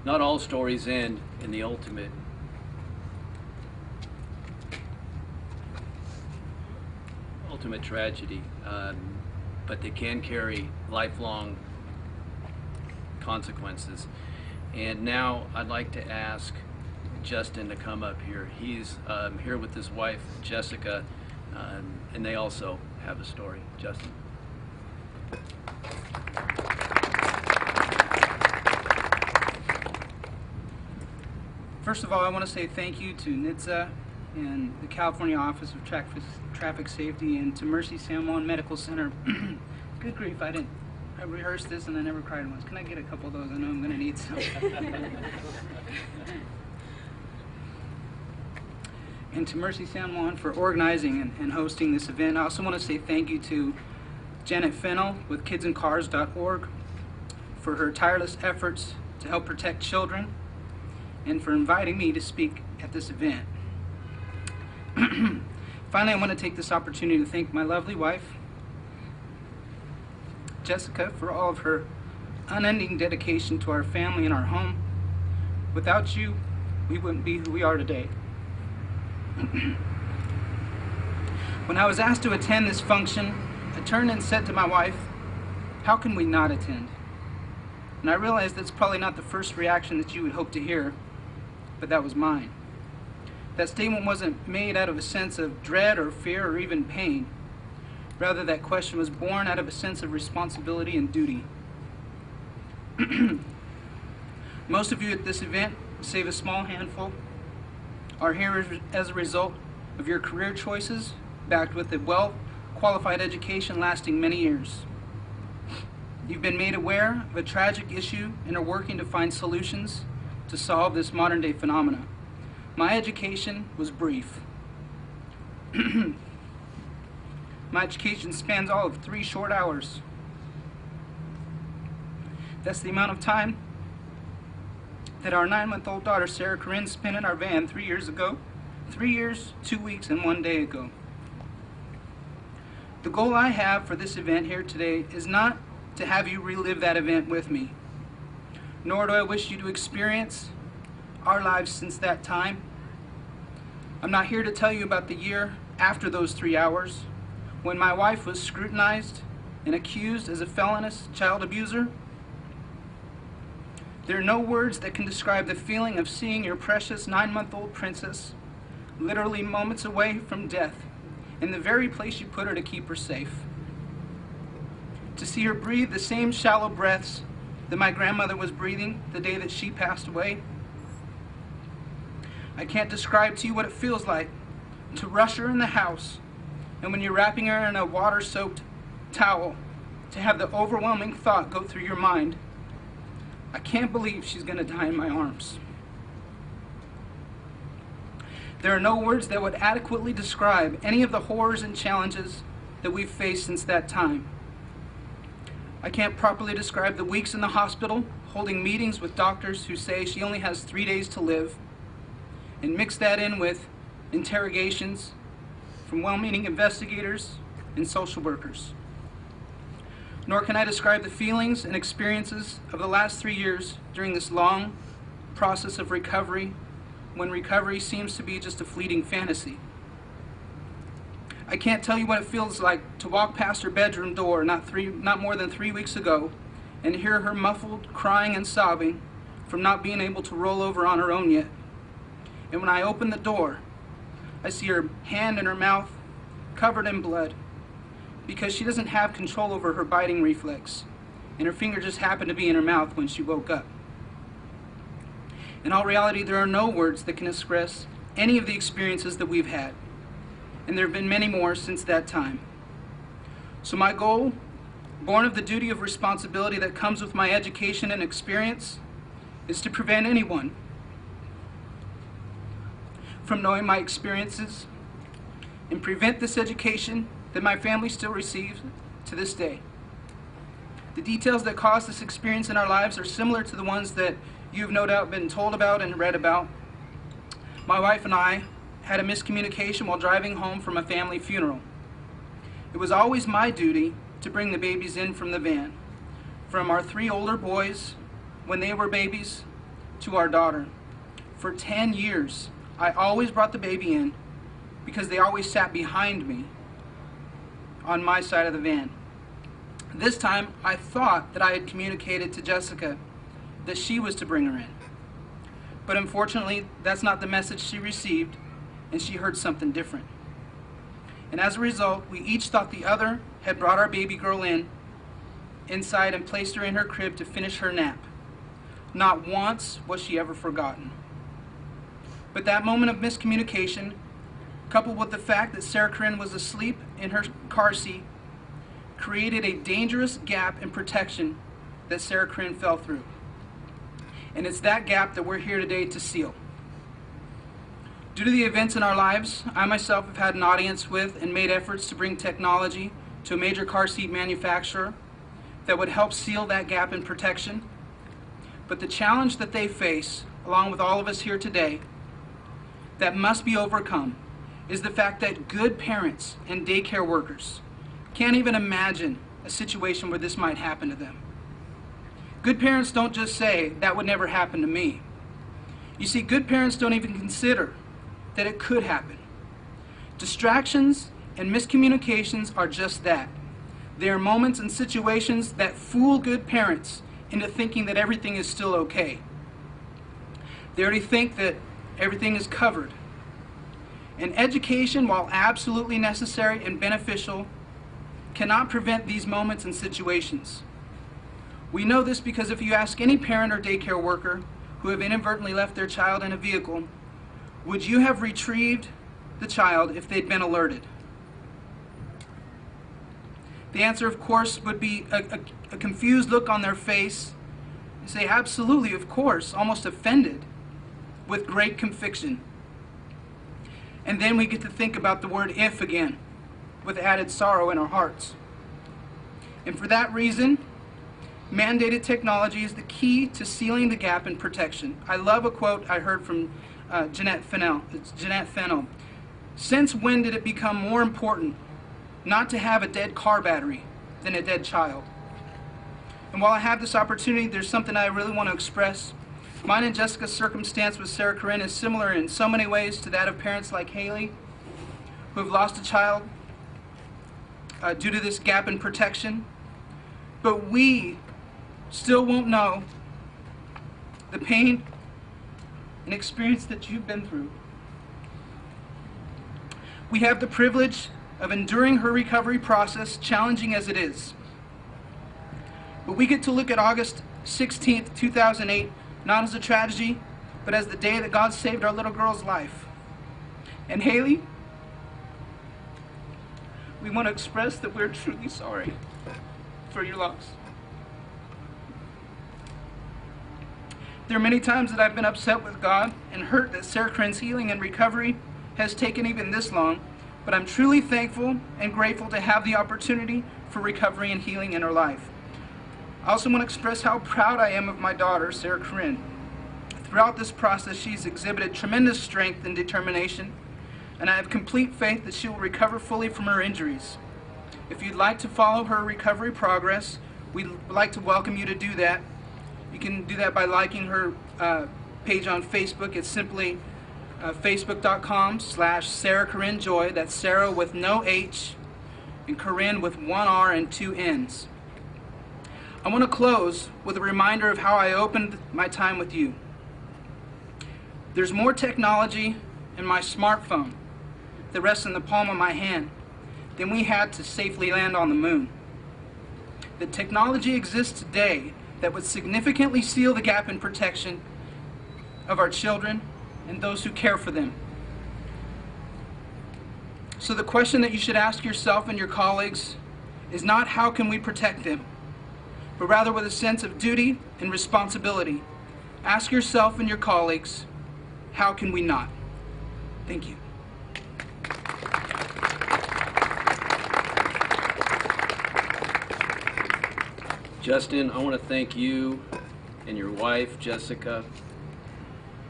Not all stories end in the ultimate tragedy, but they can carry lifelong consequences. And now I'd like to ask Justin to come up here. He's here with his wife, Jessica, and they also have a story. Justin. First of all, I want to say thank you to NHTSA and the California Office of Traffic Safety, and to Mercy San Juan Medical Center. Good grief, I rehearsed this and I never cried once. Can I get a couple of those? I know I'm going to need some. And to Mercy San Juan for organizing and hosting this event. I also want to say thank you to Janet Fennell with kidsandcars.org for her tireless efforts to help protect children, and for inviting me to speak at this event. Finally, I want to take this opportunity to thank my lovely wife, Jessica, for all of her unending dedication to our family and our home. Without you, we wouldn't be who we are today. When I was asked to attend this function, I turned and said to my wife, "How can we not attend?" And I realized that's probably not the first reaction that you would hope to hear, but that was mine. That statement wasn't made out of a sense of dread or fear or even pain. Rather, that question was born out of a sense of responsibility and duty. Most of you at this event, save a small handful, are here as a result of your career choices, backed with a well-qualified education lasting many years. You've been made aware of a tragic issue and are working to find solutions to solve this modern-day phenomena. My education was brief. My education spans all of 3 short hours. That's the amount of time that our 9-month-old daughter, Sarah Corinne, spent in our van 3 years ago, 3 years, 2 weeks, and 1 day ago. The goal I have for this event here today is not to have you relive that event with me, nor do I wish you to experience our lives since that time. I'm not here to tell you about the year after those 3 hours, when my wife was scrutinized and accused as a felonious child abuser. There are no words that can describe the feeling of seeing your precious 9-month-old princess literally moments away from death in the very place you put her to keep her safe. To see her breathe the same shallow breaths that my grandmother was breathing the day that she passed away. I can't describe to you what it feels like to rush her in the house, and when you're wrapping her in a water-soaked towel, to have the overwhelming thought go through your mind, "I can't believe she's going to die in my arms." There are no words that would adequately describe any of the horrors and challenges that we've faced since that time. I can't properly describe the weeks in the hospital, holding meetings with doctors who say she only has 3 days to live, and mix that in with interrogations from well-meaning investigators and social workers. Nor can I describe the feelings and experiences of the last 3 years during this long process of recovery, when recovery seems to be just a fleeting fantasy. I can't tell you what it feels like to walk past her bedroom door not more than 3 weeks ago and hear her muffled crying and sobbing from not being able to roll over on her own yet. And when I open the door, I see her hand in her mouth covered in blood because she doesn't have control over her biting reflex, and her finger just happened to be in her mouth when she woke up. In all reality, there are no words that can express any of the experiences that we've had, and there have been many more since that time. So my goal, born of the duty of responsibility that comes with my education and experience, is to prevent anyone from knowing my experiences and prevent this education that my family still receives to this day. The details that caused this experience in our lives are similar to the ones that you've no doubt been told about and read about. My wife and I had a miscommunication while driving home from a family funeral. It was always my duty to bring the babies in from the van, from our 3 older boys when they were babies, to our daughter. For 10 years, I always brought the baby in because they always sat behind me on my side of the van. This time, I thought that I had communicated to Jessica that she was to bring her in. But unfortunately, that's not the message she received, and she heard something different. And as a result, we each thought the other had brought our baby girl inside and placed her in her crib to finish her nap. Not once was she ever forgotten. But that moment of miscommunication, coupled with the fact that Sarah Corinne was asleep in her car seat, created a dangerous gap in protection that Sarah Corinne fell through. And it's that gap that we're here today to seal. Due to the events in our lives, I myself have had an audience with and made efforts to bring technology to a major car seat manufacturer that would help seal that gap in protection. But the challenge that they face, along with all of us here today, that must be overcome is the fact that good parents and daycare workers can't even imagine a situation where this might happen to them. Good parents don't just say, that would never happen to me. You see, good parents don't even consider that it could happen. Distractions and miscommunications are just that. They are moments and situations that fool good parents into thinking that everything is still okay. They already think that everything is covered. And education, while absolutely necessary and beneficial, cannot prevent these moments and situations. We know this because if you ask any parent or daycare worker who have inadvertently left their child in a vehicle, would you have retrieved the child if they'd been alerted? The answer, of course, would be a confused look on their face. They say, absolutely, of course, almost offended, with great conviction. And then we get to think about the word if again, with added sorrow in our hearts. And for that reason, mandated technology is the key to sealing the gap in protection. I love a quote I heard from Jeanette Fennell. It's Jeanette Fennell. Since when did it become more important not to have a dead car battery than a dead child? And while I have this opportunity, there's something I really want to express. Mine and Jessica's circumstance with Sarah Corinne is similar in so many ways to that of parents like Haley, who have lost a child due to this gap in protection. But we still won't know the pain and experience that you've been through. We have the privilege of enduring her recovery process, challenging as it is. But we get to look at August 16th, 2008, not as a tragedy, but as the day that God saved our little girl's life. And Haley, we want to express that we're truly sorry for your loss. There are many times that I've been upset with God and hurt that Sarah Corinne's healing and recovery has taken even this long, but I'm truly thankful and grateful to have the opportunity for recovery and healing in her life. I also want to express how proud I am of my daughter, Sarah Corinne. Throughout this process, she's exhibited tremendous strength and determination, and I have complete faith that she will recover fully from her injuries. If you'd like to follow her recovery progress, we'd like to welcome you to do that. You can do that by liking her page on Facebook. It's simply facebook.com/Sarah Corinne Joy. That's Sarah with no H and Corinne with one R and two N's. I want to close with a reminder of how I opened my time with you. There's more technology in my smartphone that rests in the palm of my hand than we had to safely land on the moon. The technology exists today that would significantly seal the gap in protection of our children and those who care for them. So the question that you should ask yourself and your colleagues is not how can we protect them, but rather with a sense of duty and responsibility. Ask yourself and your colleagues, how can we not? Thank you. Justin, I want to thank you and your wife, Jessica,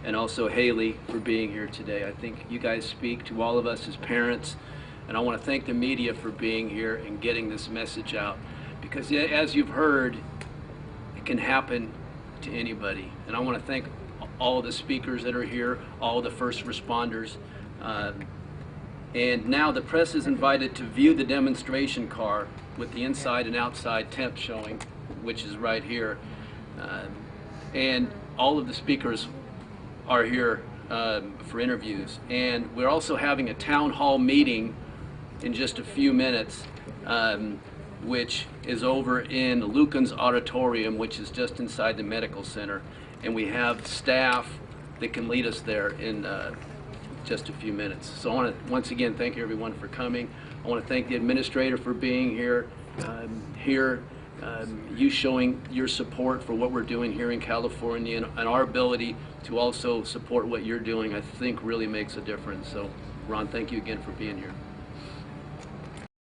and also Haley for being here today. I think you guys speak to all of us as parents, and I want to thank the media for being here and getting this message out, because as you've heard, it can happen to anybody. And I want to thank all the speakers that are here, all the first responders. And now the press is invited to view the demonstration car with the inside and outside tent showing, which is right here. And all of the speakers are here for interviews. And we're also having a town hall meeting in just a few minutes, which is over in Lucan's Auditorium, which is just inside the medical center. And we have staff that can lead us there in just a few minutes. So I want to once again thank everyone for coming. I want to thank the administrator for being here, you showing your support for what we're doing here in California, and our ability to also support what you're doing, I think really makes a difference. So Ron, thank you again for being here.